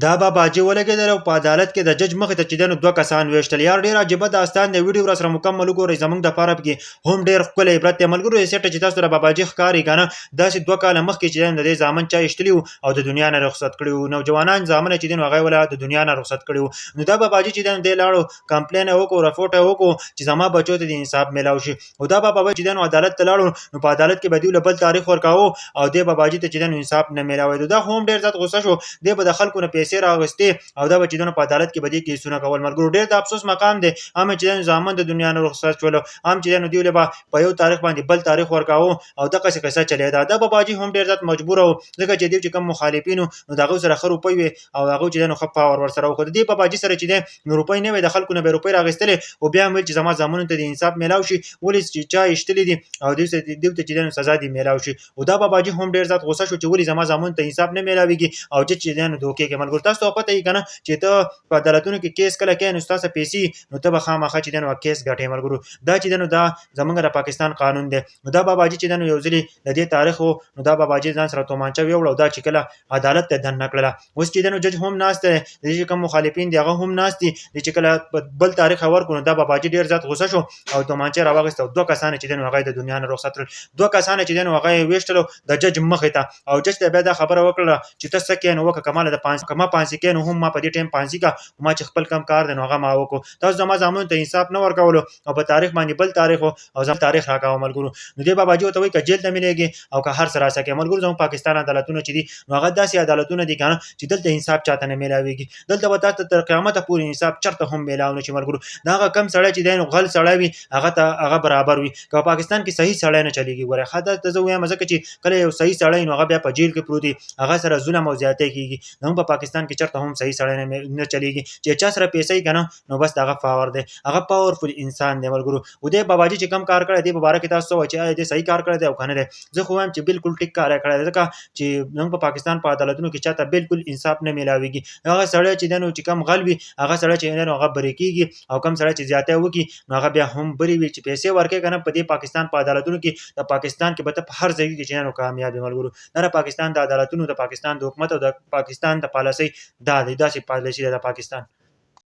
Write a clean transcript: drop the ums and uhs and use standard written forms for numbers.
دا به باجې ولګېدل او په عدالت کې د جج مخې ته چې دی نو دوه کسان ویشتل. یار ډېر عجیبه داستان دی. ویډیو راسره مکمل وګورئ زموږ دپاره پکې هم ډېر ښکلی عبرت دی. ملګرو یې سیټه چې تاسو ته باباجي ښکاري که نه داسې 2 کاله مخکې چې دی نو د دې زامن چا ایشتلي وو او د دنیا نه رخصت کړي وو. نوجوانان زامنه چې دی نو هغه یې د دنیا نه رخصت کړي وو. نو دا باباجي چې دی نو دی لاړو کمپلین یې وکړو رپورټ یې وکړو چې زما بچو ته د انصاف میلاو شي. او دا بابا چې دی نو عدالت ته لاړو نو په عدالت کې به دوی له بل تاریخ ورکاوه او دې باباجي ته چې دی نو انصاف نه میلاوېدو. دا خو هم ډېر زیات غوسه شو. دی به د خلکو نه پیسې راغستې او دا به چې دی نو په عدالت کې به دې کیسونه کول. ملګرو ډېر د افسوس مقام دی. هم چې دی نو زامن د دنیا نه رخصت شول هم چې دی نو دوی له به په یو تاریخ باندې بل تاریخ ورکاوه او دغسې قصه چلېده. دا باباجي هم ډېر زیات مجبوره و ځکه چې دوی چې کوم مخالفین وو نو د هغوی سره ښه روپۍ وې او هغوی چې دی نو ښه پاور ورسره وکړ. د دې باباجي سره چې دی نو روپۍ نه وې د خلکو نه به یې روپۍ راغېستلې او بیا هم ویل چې زما زامنو ته د انصاف میلاو شي ولې چې چا ایشتلي دي او دوی ته چې دی نو سزا دې میلاو شي. او دا باباجي هم ډېر زیات غوسه شو چې ولې زما زامنو ته انصاف نه میلاویږي او جج چې دی نو دوکې کوي. ملګرو تاسو ته پته وي که نه چې ته په عدالتونو کې کیس کله کوې نو ستاسو پیسې نو ته به خامخا چې دی نو کیس ګټې. ملګرو دا چې دی نو دا زموږ د پاکستان قانون دی. نو دا باباجي چې دی نو یو ځلې د دې تاریخ و نو دا باباجي ځان سره تومانچه ویوړه او دا چې کله عدالت ته دننه کړله اوس چې دی نو جج هم ناست دی د دې چې کوم مخالفین دي هغه هم ناست دي چې کله بل تاریخ یې ورکړو نو دا باباجي ډېر زیات غوسه شو او تومانچه یې راواخیسته او 2 کسان چې دی نو هغه یې د دنیا نه رخصت کړل. 2 کسان چې دی نو هغه یې ویشتلو د جج مخې ته او جج ته بیا دا خبره وکړله چې ته څه کوې نو وکړه که ما پانسي کوې نو هم ما په دې ټایم پانسي کړه ما چې خپل کم کار دی نو هغه ما وکړو. تاسو زما زامنو ته انصاف نه ورکولو او په تاریخ باندې بل تاریخ او زما تاریخ راکاوه. ملګرو نو دې باباجي ورته وایي که جیل ته میلېږي او که هر څه راسکې. ملګرو زموږ پاکستان عدالتونه چې دي نو هغه داسې عدالتونه دي که نه چې دلته انصاف چاته نه میلاویږي. دلته به تاسو ته تر قیامته پورې انصاف چېرته هم میلاو نه شي. ملګرو د هغه کم سړی چې دی نو غل سړی وي هغه ته هغه برابر وي. که په پاکستان کې صحیح سړی نه چلېږي ګورئ ښه درته زه ووایم ځکه چې کله یو صحیح سړی نو هغه بیا په جیل کې پروت وي هغه سره ظلم او زیاتی کېږي. زموږ په پاکستان کې چېرته هم صحیح سړی نه چلېږي چې چا سره پیسې وي که نه نو بس د هغه پاور دی هغه پاورفل انسان دی. ملګرو او دې باباجي چې کم کار کړی دی په باره کې تاسو څه وایئ چې آیا دې صحیح کار کړی دی او که نه دی؟ زه خو وایم چې بالکل ټیک کار یې کړی دی ځکه چې زموږ په پاکستان په عدالتونو کې چاته بالکل انصاف نه میلاویږي. هغه سړی چې دی نو چې کم غل وي هغه سړی چې دی نو هغه برې کېږي او کم سړی چې زیاتی وکړي نو هغه بیا هم برې وي چې پیسې ورکوي که نه په دې پاکستان په عدالتونو کې د پاکستان کې به ته په هر ځای کې چې دی نو کامیاب یې. ملګرو دا د پاکستان د عدالتونو د پاکستان د حکومت او د پاکستان د پالیسۍ دا دی داسې پالیسي ده د پاکستان.